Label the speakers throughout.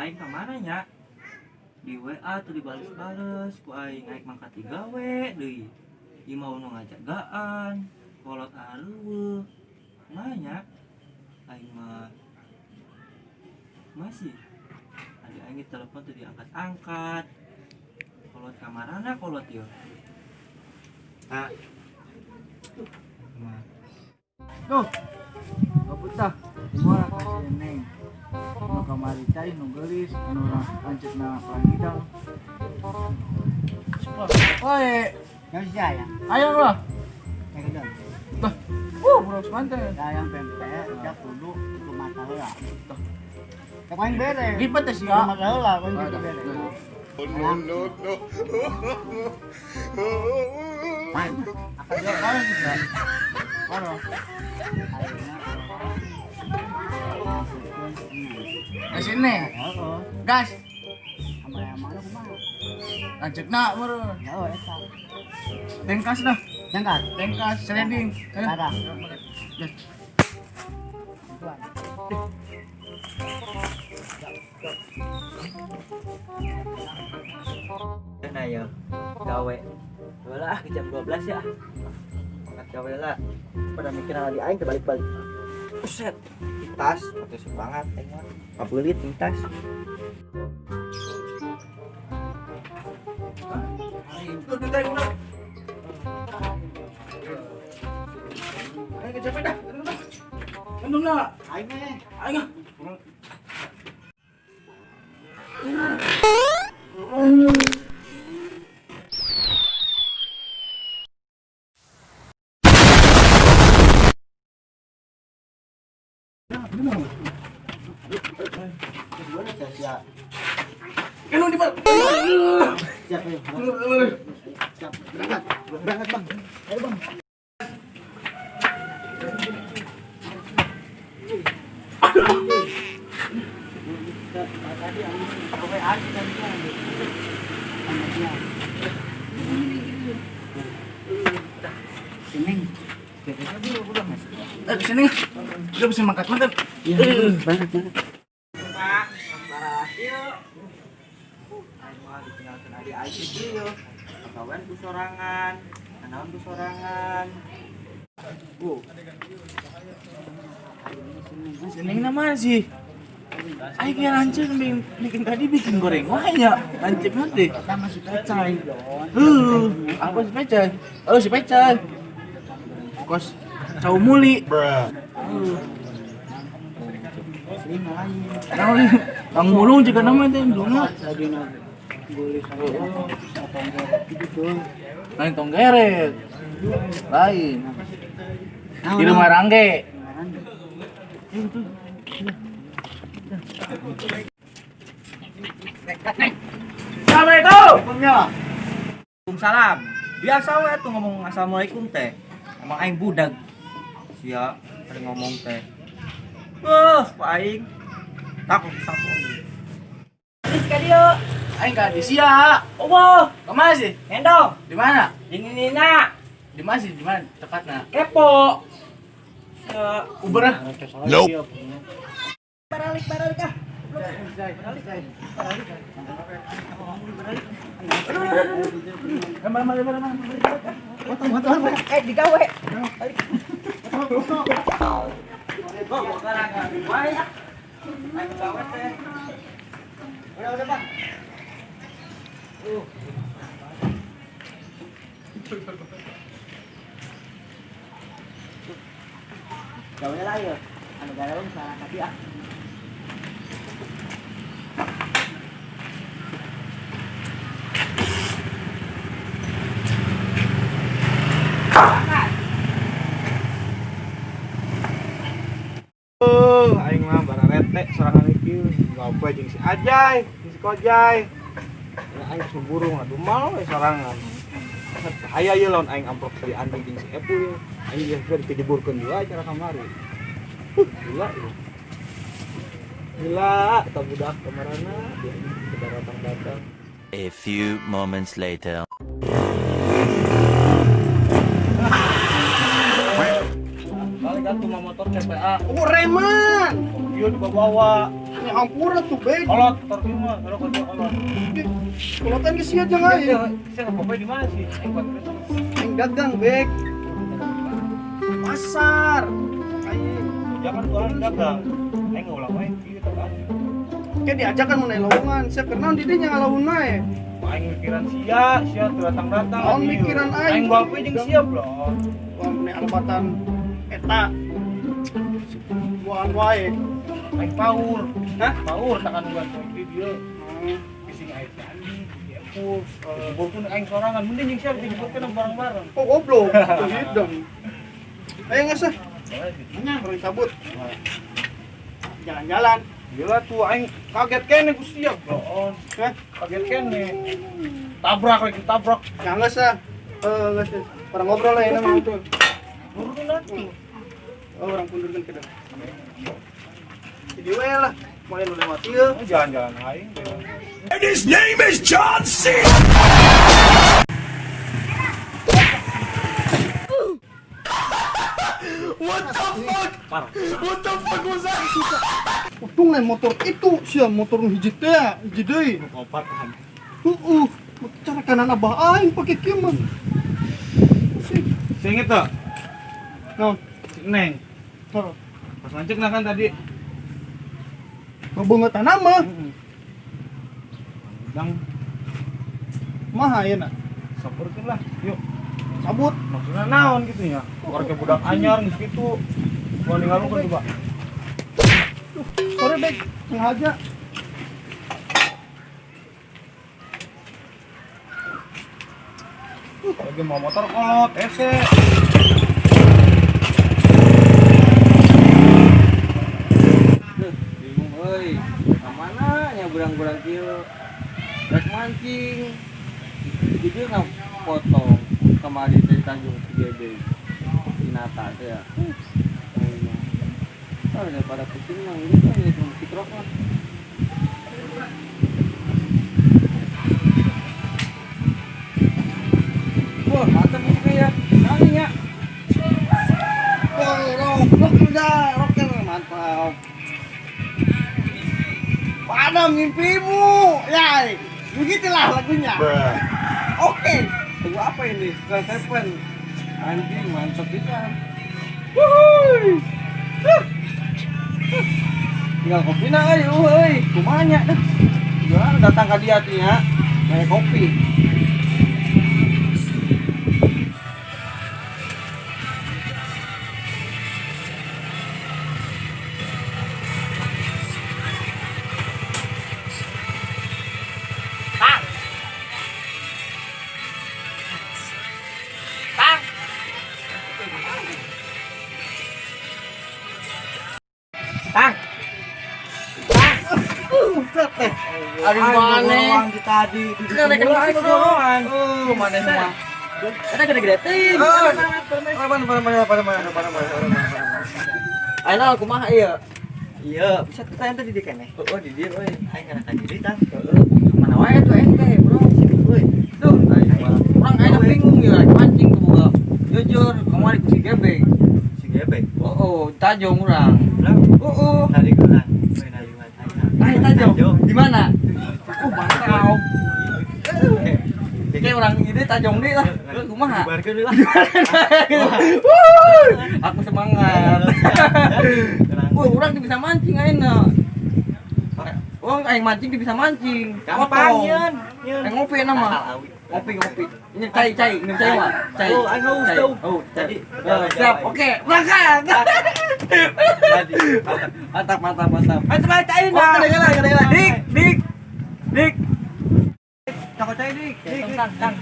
Speaker 1: aing ka mananya di WA tuh dibales-bales ku aing aing mangkat di gawe deui ieu mau nu ngajagaan kolot areueuh manya aing mah masih ada aing telepon tuh diangkat-angkat kolot kamarana kolot ieu
Speaker 2: Tuh, kabut tah. Gua kasih neng. Nu kamari cai nu geulis, anu lanceukna palangidang. Oi,
Speaker 3: Yang sayang,
Speaker 2: ayo lah.
Speaker 3: yang gedon.
Speaker 2: Tah. Budak semanten.
Speaker 3: Sayang pempe, udah kudu rumah heula. Tah paling bere.
Speaker 2: Ribet teh sia.
Speaker 3: Rumah heula paling gitu bere.
Speaker 4: No.
Speaker 3: Pan, akan dia kan bisa. Oro.
Speaker 2: Kasih neng.
Speaker 3: Heeh.
Speaker 2: Gas.
Speaker 3: Amana kumaha?
Speaker 2: Lanceukna meureun.
Speaker 3: Heeh eta.
Speaker 2: Tengkas dah.
Speaker 3: Jangkar.
Speaker 2: Tengkas sliding.
Speaker 3: Parah.
Speaker 2: Gas.
Speaker 1: Nah ya gawe lah ke jam 12 ya angkat gawe lah pada mikir di aing terbalik-balik buset di tas potensi banget aing mah kabelit di tas
Speaker 2: Ayo kecepet dah. Endung na.
Speaker 3: Aing mah.
Speaker 2: Ayo. Endung di mana?
Speaker 3: Siap, ayo. Siap. Berangkat. Berangkat, Bang. Ayo, Bang. Sini. Kita dulu udah masuk.
Speaker 2: Sini. Udah bisa makan.
Speaker 3: Iya, banget.
Speaker 1: Pak barah ieu aing mah ditinggalkeun adi aing kieu kawan ku sorangan naon ku sorangan
Speaker 2: Sini nama sih. Ayo kayak lancip bikin tadi bikin goreng wahnya lancip nanti.
Speaker 3: Kita masuk pecai.
Speaker 2: Apa si Pecel? Oh si Pecel. Kos cau muli.
Speaker 3: Sini lain.
Speaker 2: Kang mulung juga namanya teh dulu.
Speaker 3: Sadina boleh gitu.
Speaker 2: Lain tong geret. Lain. Di rumah Rangge.
Speaker 1: Assalamualaikum. Waalaikumsalam. Biasa we tuh ngomong assalamualaikum teh. Emang aing budak. Sia, ada ngomong teh. Pak aing. Takut sapu. Ini sekali yuk.
Speaker 2: Aing ka di sia.
Speaker 1: Allah,
Speaker 2: Kemana sih?
Speaker 1: ngendong.
Speaker 2: Di mana?
Speaker 1: Dinginina.
Speaker 2: Di mana sih? Di mana? Tepatnya.
Speaker 1: Kepo. Ya,
Speaker 2: Uber ah.
Speaker 4: Nope.
Speaker 1: baralik ah. Digawe. Udah, Bang. Gawe lah ya. Anu gawe salah tadi ah.
Speaker 5: Aing mah barang rete sorangan iki ngobrol jeung si Ajay, jeung si Kojay. Aing semburu ngadu mal we sorangan. Aya ieu lawan aing amplop si Andi jeung si Epu. Aing geus dijeburkeun dua acara kamari. Gila ieu. Gila, eta budak kamarana dia datang-datang.
Speaker 6: A few moments later.
Speaker 5: Balik atuh mah motor CPA. Oh, reman. Ieu dibawa.
Speaker 3: Ini hampura tuh, Bek.
Speaker 5: Kolot, terima, kalau kerja kolot.
Speaker 3: Kalau kan geus siat jangan ya.
Speaker 5: Saya nggak di mana sih? Aing buat kereta.
Speaker 3: Aing dagang, Bek. Pasar. Aing
Speaker 5: Jangan tuan dagang. Aing ngulang main gitu kan.
Speaker 3: ke diajakan mun lowongan. Saya kenal di dinya ngalamun nae.
Speaker 5: Aing mikiran sia datang-datang.
Speaker 3: Naon mikiran aing?
Speaker 5: Aing bape jeung sia, Bro.
Speaker 3: Wah, meni alebatan eta. Buan wae.
Speaker 5: Aing paur.
Speaker 3: Hah?
Speaker 5: Paur tekan buat kopi dia. Bising air si Andi, si Epo. Walaupun aing sorangan, mending jeung sia dijemputkeun bareng-bareng.
Speaker 3: Oh, goblok. Tuh hidang. Ayo ngasah. Nya, orang cabut. Jalan-jalan.
Speaker 5: Gila tuh aing kaget kene ku sia, Bro.
Speaker 3: Hah?
Speaker 5: Kaget kene. Tabrak lagi tabrak.
Speaker 3: Ya nggak sah. Nggak sah. Orang ngobrol lah ya namanya itu.
Speaker 5: Nurunin atuh.
Speaker 3: Oh, orang pundurkan ke dalam. Jadi we lah. Mau yang lewat ieu.
Speaker 5: Jalan-jalan aing.
Speaker 6: And his name is John C. What the fuck was that?
Speaker 3: Untung lain motor itu sia motor nu hiji teh, hiji deui.
Speaker 5: Kopat kan.
Speaker 3: Cara kanan abah aing pake kieu mah.
Speaker 5: Saya inget tuh,
Speaker 3: Naon?
Speaker 5: si Neng.
Speaker 3: Heeh.
Speaker 5: Pas mancek nah kan tadi.
Speaker 3: Babungetan mah.
Speaker 5: Dang,
Speaker 3: Mah ayeuna.
Speaker 5: sampurkeun lah. Yuk.
Speaker 3: Cabut.
Speaker 5: Maksudnya naon gitu ya? Warga budak anyar geus kitu. Gua ninggalkeun coba.
Speaker 3: Sore Bek, sengaja.
Speaker 5: Lagi mau motor kolot, ese.
Speaker 2: Bingung euy. Kamana nya burang-burang kieu? Rek mancing. Di dieu potong kamari teh Tanjung Gede. Binata teh ya. Kalau daripada pusing mah ini kan ini cuma tikrok mah. Wah, mantap musiknya ya. Nani ya. Rock udah, rock mantap. Pada mimpimu, ya. Begitulah lagunya. Oke. Tunggu apa ini? Star Seven. Anjing mantap bisa. Wuhui. Tinggal kopi na euy, kumanya dah. Gimana datang ke dia tuh ya? Kayak kopi. Ari mana?
Speaker 1: Di tadi di
Speaker 2: Kita naik kelas doang. Mana semua?
Speaker 1: Kita gede-gede ting.
Speaker 2: Ayo nah, kumaha ieu?
Speaker 1: Iya, bisa kita ente di kene.
Speaker 2: Oh, di dieu euy.
Speaker 1: Aing kana tadi di tang.
Speaker 2: Mana wae tuh ente, Bro.
Speaker 1: Euy.
Speaker 2: Tuh, orang ayeuna bingung ya mancing tuh boga. Jujur, kemarin ku si gebeng.
Speaker 1: Si gebek.
Speaker 2: Oh, tajong urang. Oh.
Speaker 1: Tadi kena. Main ayuan aing.
Speaker 2: Tajong. Di mana? Mantap. Kayak orang ini tajong deh lah. Kumaha?
Speaker 1: Bubarkeun lah.
Speaker 2: Aku semangat. Wah, orang bisa mancing ayeuna. Oh, aing mancing bisa mancing.
Speaker 1: Gampang nyeun.
Speaker 2: Aing ngopi nama. Ngopi. Ini cai mah. Cai.
Speaker 1: Oh, aing haus tuh.
Speaker 2: Oh,
Speaker 1: Tadi.
Speaker 2: siap. Oke, berangkat.
Speaker 1: Tadi.
Speaker 2: Mantap.
Speaker 1: Ayo coba cain
Speaker 2: Oh, kedengeran. Dik.
Speaker 1: Cok cai dik.
Speaker 2: Tang.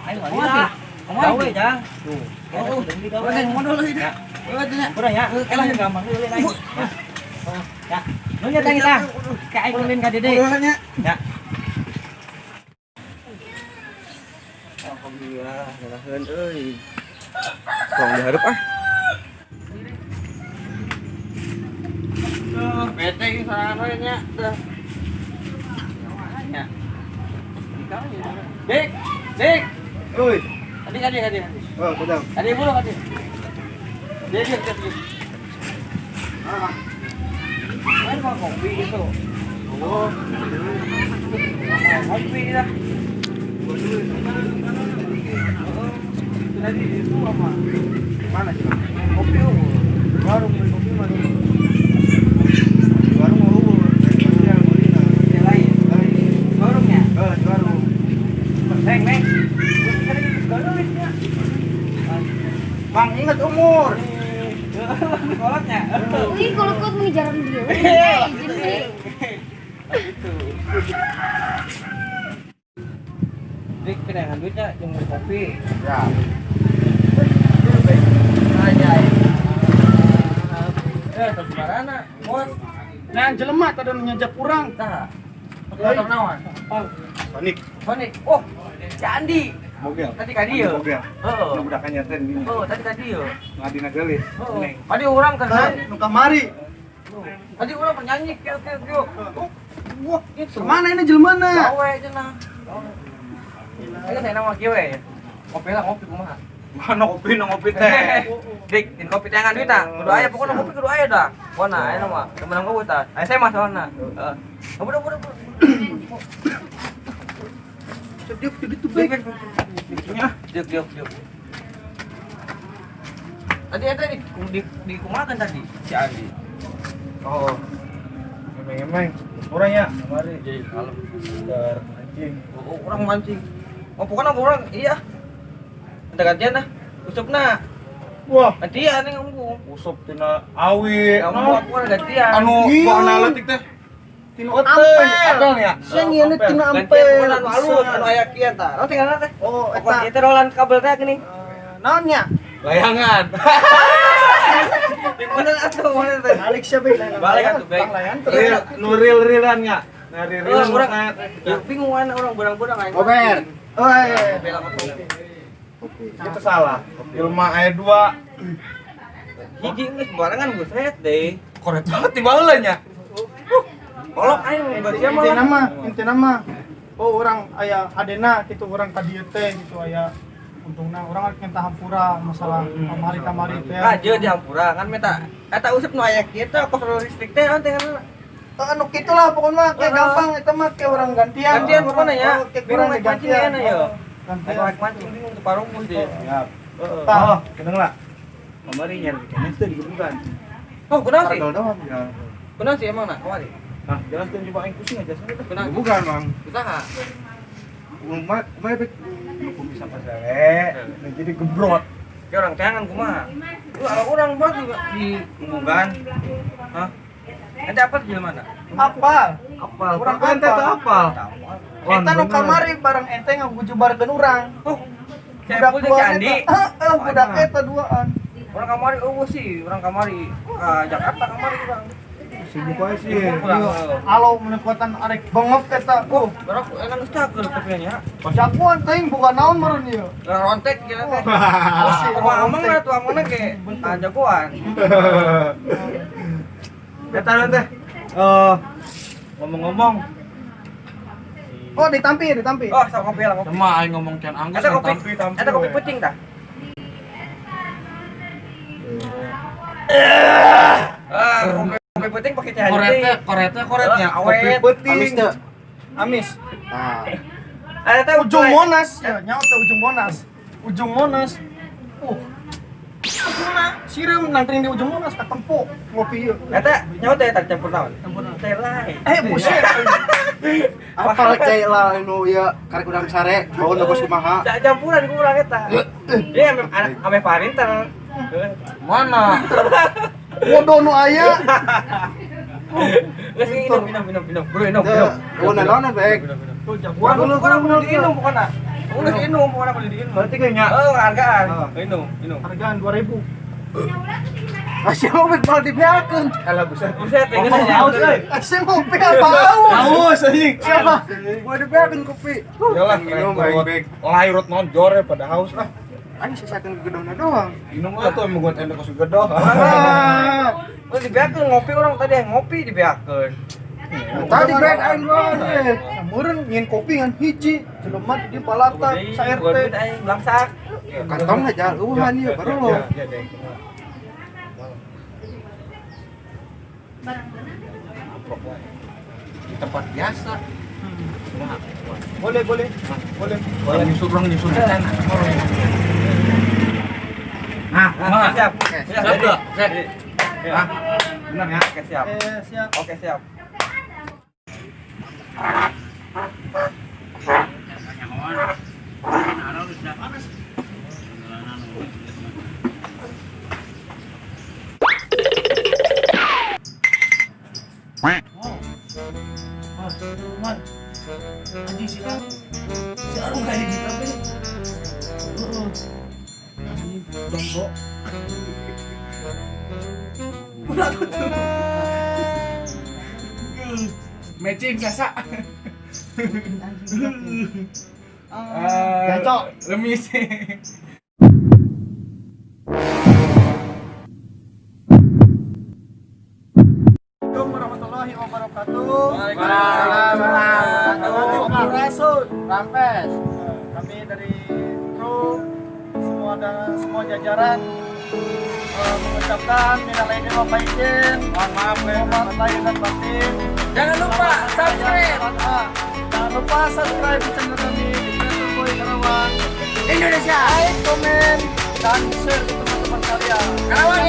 Speaker 1: Ayo
Speaker 2: Kumaha
Speaker 1: wali.
Speaker 2: sih?
Speaker 1: Gawe jang. Tuh.
Speaker 2: Oh,
Speaker 1: gawe.
Speaker 2: modal lagi dah.
Speaker 1: Kurang ya. Elah gampang dulu aing. Ya. Nu nya tang kita. Ka aing ulin ka Dede. Ya.
Speaker 2: Alhamdulillah, ngaraheun euy. Tong dihareup ah. Bete ge sarana nya teh. Ya. Dik.
Speaker 3: Oi.
Speaker 2: Adik.
Speaker 3: Oh, sedang.
Speaker 2: Adik bulu adik. Dik.
Speaker 3: Ah,
Speaker 2: Main mah kopi gitu.
Speaker 5: Oh.
Speaker 2: Kopi dah. Tadi itu apa?
Speaker 5: Mana sih?
Speaker 2: Kopi
Speaker 5: Warung beli kopi mana? Warung mau yang
Speaker 2: lain. Warungnya.
Speaker 5: warung.
Speaker 2: Neng.
Speaker 5: Bang ingat umur.
Speaker 2: Kolotnya.
Speaker 7: Ini kalau kau mengejaran dia. Izin nih.
Speaker 2: Itu. Dik, pindahan duitnya yang beli kopi.
Speaker 5: Ya.
Speaker 2: Ajaib. Tas barana, bos.
Speaker 3: Nah, jelema tadi nyajak kurang.
Speaker 2: Tah. Motor naon?
Speaker 5: Panik.
Speaker 2: Panik. Oh, Candi.
Speaker 5: Mobil.
Speaker 2: Tadi ka dieu.
Speaker 5: Mobil.
Speaker 2: Heeh.
Speaker 5: Nu budakannya teh ini.
Speaker 2: Oh, tadi ka dieu.
Speaker 5: Ngadina gelis.
Speaker 2: Heeh. Tadi orang kan.
Speaker 3: Nu kamari.
Speaker 2: Tadi orang penyanyi kieu.
Speaker 3: Wah, kemana ini jelmana?
Speaker 2: Gawe cenah. Ayo saya nama kieu we. Kopi lah ngopi kumaha.
Speaker 5: Mana kopi nu ngopi teh?
Speaker 2: Dik, din kopi teh ngan duit tah. Kudu aya pokona kopi kudu aya dah. Pokona aya mah. Temenang gua tah. Aya saya mah soalna. Heeh. Udah.
Speaker 3: Sedih gitu,
Speaker 2: Dik.
Speaker 3: Bek.
Speaker 2: Diuk. Tadi ada di kumaha kan tadi si Andi.
Speaker 5: Oh. Emeng. Orangnya kemari.
Speaker 2: Jadi kalem.
Speaker 5: Dar anjing.
Speaker 2: Oh, orang mancing. Oh, pokoknya orang iya. Ada gantian dah. Usupna.
Speaker 5: Wah,
Speaker 2: Gantian nih ngomong.
Speaker 5: usop tina awi.
Speaker 2: Kamu aku ada gantian.
Speaker 5: Anu
Speaker 3: Iya.
Speaker 5: gua analitik teh. Tina
Speaker 3: Ampel.
Speaker 5: oteuy. Apel ya?
Speaker 3: Siang ieu tina
Speaker 2: Gantian
Speaker 3: ampel.
Speaker 2: pokoknya anu alus, anu aya kieu tah. Oh, tinggal teh.
Speaker 3: Oh,
Speaker 2: Pokoknya
Speaker 3: eta
Speaker 2: kita rolan kabel teh gini.
Speaker 3: naonnya?
Speaker 5: Layangan.
Speaker 2: Di mana atuh mana teh?
Speaker 3: Balik siapa ini?
Speaker 2: Balik atuh, Bek.
Speaker 5: Real, nu real-realan nya. Nah,
Speaker 2: Oh,
Speaker 5: real-realan
Speaker 2: orang
Speaker 5: ya.
Speaker 2: bingung kan orang burang-burang aja.
Speaker 3: Ober. Oi.
Speaker 2: Bela motor.
Speaker 5: Itu salah. Ilma aya 2.
Speaker 2: Hiji geus barengan buset deh.
Speaker 5: Koret banget di baheula nya.
Speaker 2: Kolok aing buat siapa
Speaker 3: Inti nama. Oh, orang aya adena gitu orang tadi teh gitu aya untungna orang kan hampura masalah kamari teh.
Speaker 2: Aja di hampura kan meta eta usep nu aya kieu teh kontrol listrik teh ante kan.
Speaker 3: Anu kitulah pokoknya kayak gampang eta mah kayak orang gantian.
Speaker 2: Gantian pokoknya ya.
Speaker 3: Oh, kayak
Speaker 2: Bingung
Speaker 3: orang
Speaker 2: naik mancing enak ya.
Speaker 3: Gantian.
Speaker 2: Naik mancing bingung tuh parumus deh.
Speaker 5: Siap.
Speaker 2: Heeh.
Speaker 5: Oh, kedengar lah. Kamari nyari kene teh digebukan.
Speaker 2: Oh, kenapa sih?
Speaker 5: Padahal doang ya.
Speaker 2: Kenapa sih emang nak kemari?
Speaker 5: Nah, jelaskan coba aing pusing aja sana teh.
Speaker 2: Kenapa?
Speaker 5: Bukan, Bang.
Speaker 2: Usaha.
Speaker 5: Kumaha bek. Lu bisa pasale. Nah, jadi gebrot.
Speaker 2: Kayak orang tangan kumaha. Lu kalau orang buat juga di unggugan. Hah? Nanti apa di mana?
Speaker 3: Apal.
Speaker 5: Apal.
Speaker 3: Kurang
Speaker 5: Kurang ente tuh apal.
Speaker 3: Eta nu kamari bareng ente ngagujubarkeun urang.
Speaker 2: Oh. Saya pun si Andi.
Speaker 3: Heeh, budak eta duaan.
Speaker 2: Orang kamari sih, orang kamari ke Jakarta kamari orang.
Speaker 5: Sibuk aja sih.
Speaker 2: Pulang.
Speaker 3: Alo menekuatan arek bengok eta.
Speaker 2: Oh, berapa enak stakel kopinya.
Speaker 3: Jagoan teuing bukan naon meureun ieu.
Speaker 2: Lah rontek kira teh.
Speaker 3: Asli,
Speaker 2: Ngomong lah tuh amana ge jagoan.
Speaker 5: Eta teh. Ngomong-ngomong,
Speaker 3: Oh, ditampi.
Speaker 2: Oh, sama kopi lah kopi.
Speaker 5: sama aing ngomong can anggus
Speaker 2: Ada kopi. Ada kopi puting dah. Kopi puting pakai teh.
Speaker 5: koretnya
Speaker 2: awet.
Speaker 3: Amis teu. Amis.
Speaker 5: Nah,
Speaker 2: Ada teh
Speaker 3: Ujung Monas. Ya, nyaut teh ujung Monas. Ujung Monas. Ujungna sireum nangkring di ujung Monas katempo ngopi ieu.
Speaker 2: Eta nyawa teh tadi campur naon? Campur teh lain.
Speaker 3: Buset.
Speaker 4: Apal cai lah nu ya karek udang sare, bawa nembus kumaha.
Speaker 2: Campuran kurang eta. Dia ame parinter.
Speaker 5: mana?
Speaker 3: Bodoh nu aya.
Speaker 2: Geus minum. Bro,
Speaker 4: Oh, naon bek.
Speaker 2: Jagoan lu kudu diinum pokona. Kudu diinum pokona kudu diinum.
Speaker 5: Berarti kayaknya
Speaker 2: Oh, hargaan. Minum.
Speaker 3: Hargaan 2000.
Speaker 4: Masih mau bek bal dibiarkeun.
Speaker 5: alah buset.
Speaker 2: Buset, ini
Speaker 5: Ngomong haus euy.
Speaker 3: Asem ngopi apa haus?
Speaker 5: Haus anjing.
Speaker 3: Siapa?
Speaker 4: Mau dibiarkeun kopi.
Speaker 5: Yalah,
Speaker 4: Minum baik bek.
Speaker 5: lairut non jore pada haus lah.
Speaker 4: Ani sesakeun gedona doang.
Speaker 5: Minum lah tuh emang buat endek ke gedoh.
Speaker 2: Lu dibiarkeun ngopi orang tadi ngopi dibiarkeun.
Speaker 3: Tadi bek aing doang. Meureun nyin kopi ngan hiji, jelema di palata sa RT.
Speaker 2: Aing langsak.
Speaker 4: Kantongna jauhan ieu baru lo.
Speaker 5: Ya deh.
Speaker 4: di tempat biasa.
Speaker 3: Boleh.
Speaker 4: Kalau nyusul orang nyusul di sana.
Speaker 1: Nah, siap.
Speaker 4: Siap enggak?
Speaker 1: Ah, benar ya? Oke, siap.
Speaker 3: Siap.
Speaker 1: Oke, siap.
Speaker 3: Anjing sih kan. Si Arung kayak gitu apa nih? Anjing dombo.
Speaker 5: Matching sasa.
Speaker 3: Gancok.
Speaker 5: Lemis.
Speaker 3: Assalamualaikum warahmatullahi wabarakatuh.
Speaker 2: Waalaikumsalam warahmatullahi wabarakatuh.
Speaker 3: Rampes. Kami dari kru semua jajaran mengucapkan minal aidin wal faizin. Mohon maaf lahir dan batin.
Speaker 2: Jangan lupa subscribe
Speaker 3: Jangan lupa subscribe di channel kami di Kreator Boy Karawang.
Speaker 2: Indonesia.
Speaker 3: Like, komen, dan share ke teman-teman kalian.
Speaker 2: Karawang